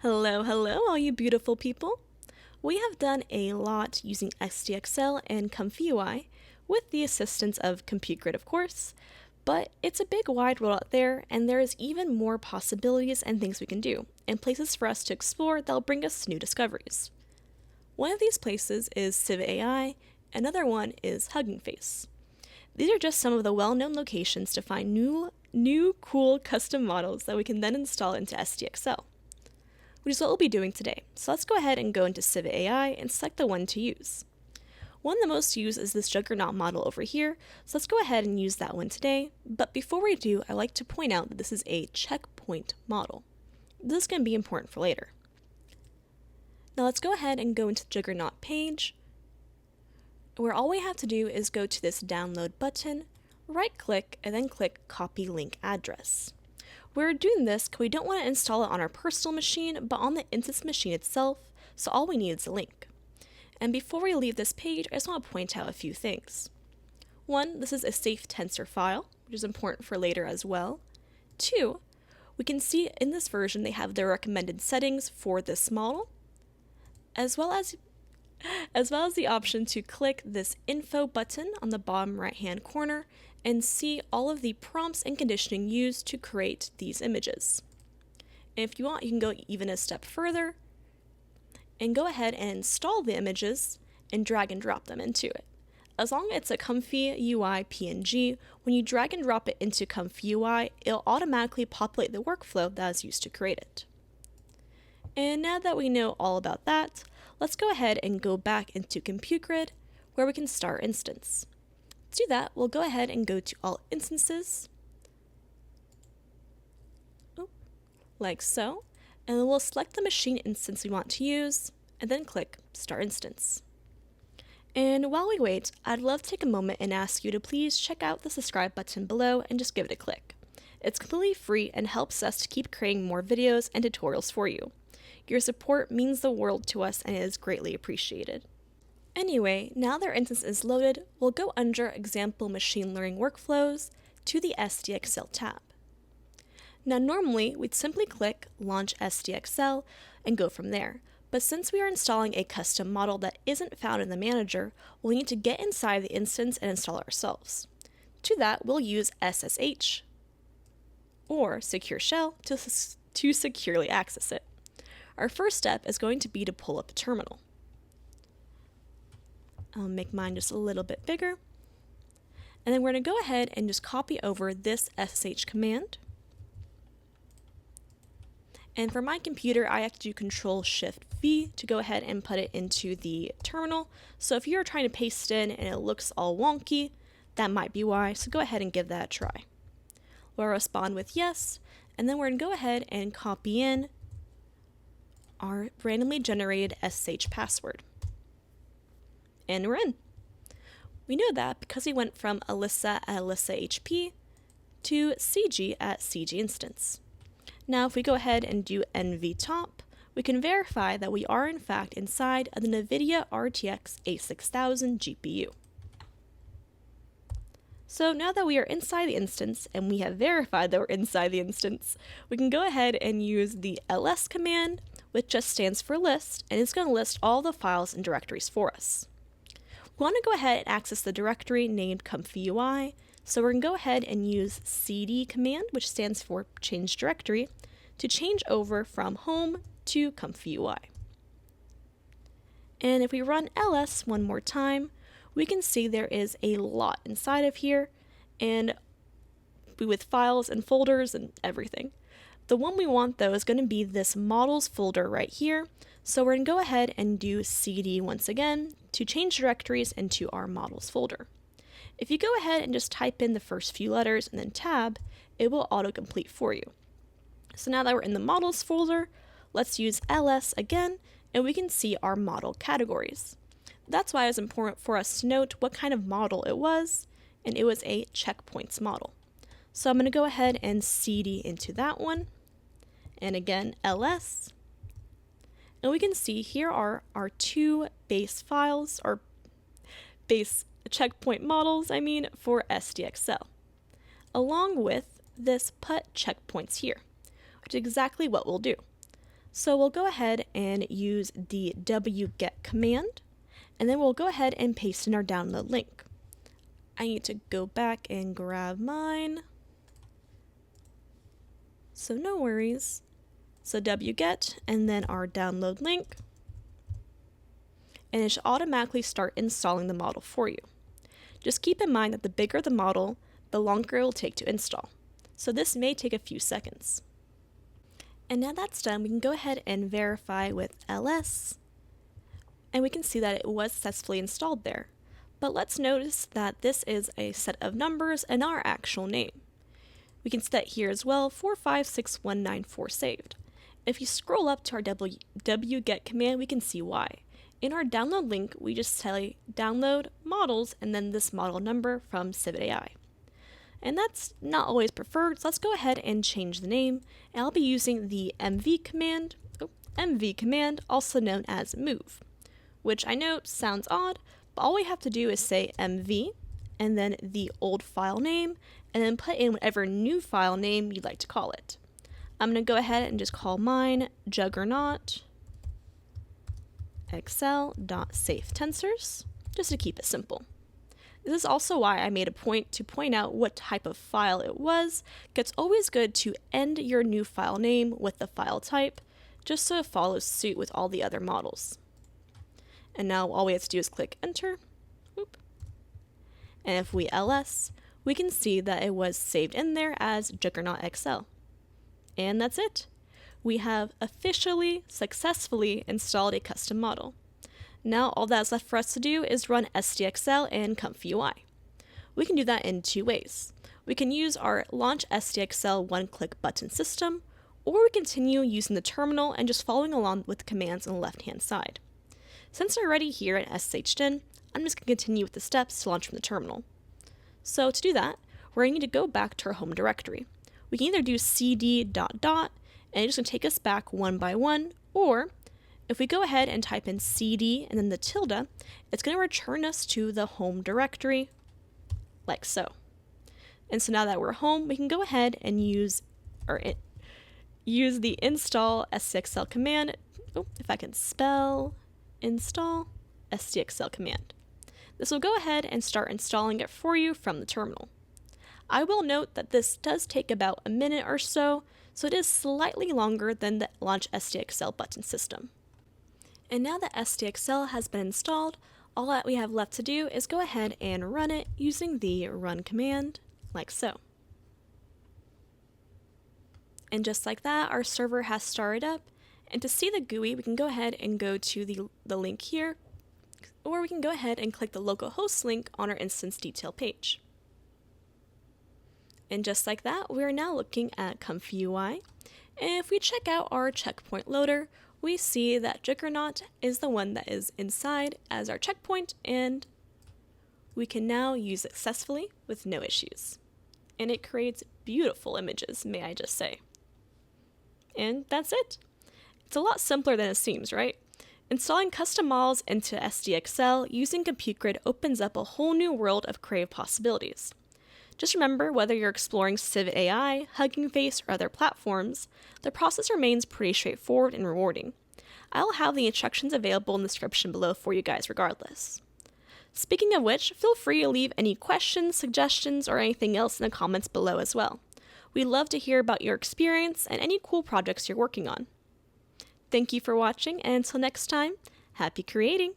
Hello, hello, all you beautiful people. We have done a lot using SDXL and ComfyUI with the assistance of Compute Grid, of course, but it's a big wide world out there, and there is even more possibilities and things we can do, and places for us to explore that'll bring us new discoveries. One of these places is CivitAI, another one is HuggingFace. These are just some of the well-known locations to find new cool custom models that we can then install into SDXL, which is what we'll be doing today. So let's go ahead and go into CivitAI and select the one to use. One of the most used is this Juggernaut model over here, so let's go ahead and use that one today. But before we do, I like to point out that this is a checkpoint model. This is going to be important for later. Now let's go ahead and go into the Juggernaut page, where all we have to do is go to this download button, right-click, and then click Copy Link Address. We're doing this because we don't want to install it on our personal machine, but on the instance machine itself, so all we need is a link. And before we leave this page, I just want to point out a few things. One, this is a safe tensor file, which is important for later as well. Two, we can see in this version they have their recommended settings for this model, as well as the option to click this info button on the bottom right-hand corner and see all of the prompts and conditioning used to create these images. And if you want, you can go even a step further and go ahead and install the images and drag and drop them into it. As long as it's a ComfyUI PNG, when you drag and drop it into ComfyUI, it'll automatically populate the workflow that is used to create it. And now that we know all about that, let's go ahead and go back into Compute Grid, where we can start instance. To do that, we'll go ahead and go to All Instances, like so, and then we'll select the machine instance we want to use, and then click Start Instance. And while we wait, I'd love to take a moment and ask you to please check out the subscribe button below and just give it a click. It's completely free and helps us to keep creating more videos and tutorials for you. Your support means the world to us and it is greatly appreciated. Anyway, now that our instance is loaded, we'll go under Example Machine Learning Workflows to the SDXL tab. Now normally, we'd simply click Launch SDXL and go from there, but since we are installing a custom model that isn't found in the manager, we'll need to get inside the instance and install it ourselves. To that, we'll use SSH or Secure Shell to securely access it. Our first step is going to be to pull up a terminal. I'll make mine just a little bit bigger. And then we're going to go ahead and just copy over this SSH command. And for my computer, I have to do Control-Shift-V to go ahead and put it into the terminal. So if you're trying to paste in and it looks all wonky, that might be why. So go ahead and give that a try. We'll respond with yes, and then we're going to go ahead and copy in our randomly generated SSH password. And we're in. We know that because we went from Alyssa at Alyssa HP to CG at CG instance. Now if we go ahead and do NVTop, we can verify that we are in fact inside of the NVIDIA RTX A6000 GPU. So now that we are inside the instance and we have verified that we're inside the instance, we can go ahead and use the ls command, which just stands for list, and it's going to list all the files and directories for us. We want to go ahead and access the directory named ComfyUI, so we're going to go ahead and use cd command, which stands for change directory, to change over from home to ComfyUI. And if we run ls one more time, we can see there is a lot inside of here, and with files and folders and everything. The one we want though is going to be this models folder right here, so we're going to go ahead and do cd once again to change directories into our models folder. If you go ahead and just type in the first few letters and then tab, it will autocomplete for you. So now that we're in the models folder, let's use ls again, and we can see our model categories. That's why it's important for us to note what kind of model it was, and it was a checkpoints model. So I'm going to go ahead and cd into that one, and again ls, and we can see here are our two base files, or base checkpoint models, for SDXL, along with this put checkpoints here, which is exactly what we'll do. So we'll go ahead and use the wget command, and then we'll go ahead and paste in our download link. I need to go back and grab mine. So no worries. So wget and then our download link, and it should automatically start installing the model for you. Just keep in mind that the bigger the model, the longer it will take to install. So this may take a few seconds. And now that's done, we can go ahead and verify with ls, and we can see that it was successfully installed there. But let's notice that this is a set of numbers and our actual name. We can see that here as well, 456194 saved. If you scroll up to our wget command, we can see why. In our download link, we just say download models and then this model number from CivitAI. And that's not always preferred, so let's go ahead and change the name. And I'll be using the mv command, also known as move, which I know sounds odd, but all we have to do is say mv and then the old file name, and then put in whatever new file name you'd like to call it. I'm going to go ahead and just call mine juggernaut xl.safetensors, just to keep it simple. This is also why I made a point to point out what type of file it was. It's always good to end your new file name with the file type, just so it follows suit with all the other models. And now all we have to do is click enter. Oop. And if we ls, we can see that it was saved in there as Juggernaut XL. And that's it. We have officially, successfully installed a custom model. Now all that's left for us to do is run SDXL and ComfyUI. We can do that in two ways. We can use our Launch SDXL one-click button system, or we continue using the terminal and just following along with the commands on the left-hand side. Since we're already here at SHN, I'm just going to continue with the steps to launch from the terminal. So to do that, we're going to need to go back to our home directory. We can either do cd ... and it's just going to take us back one by one, or if we go ahead and type in cd and then the tilde, it's going to return us to the home directory, like so. And so now that we're home, we can go ahead and use the install SDXL command. Oh, if I can spell install SDXL command. This will go ahead and start installing it for you from the terminal. I will note that this does take about a minute or so it is slightly longer than the Launch SDXL button system. And now that SDXL has been installed, all that we have left to do is go ahead and run it using the run command, like so. And just like that, our server has started up. And to see the GUI, we can go ahead and go to the link here, or we can go ahead and click the localhost link on our instance detail page. And just like that, we are now looking at ComfyUI. And if we check out our checkpoint loader, we see that Juggernaut is the one that is inside as our checkpoint, and we can now use it successfully with no issues. And it creates beautiful images, may I just say. And that's it. It's a lot simpler than it seems, right? Installing custom models into SDXL using Compute Grid opens up a whole new world of creative possibilities. Just remember, whether you're exploring CivitAI, HuggingFace, or other platforms, the process remains pretty straightforward and rewarding. I'll have the instructions available in the description below for you guys regardless. Speaking of which, feel free to leave any questions, suggestions, or anything else in the comments below as well. We'd love to hear about your experience and any cool projects you're working on. Thank you for watching, and until next time, happy creating!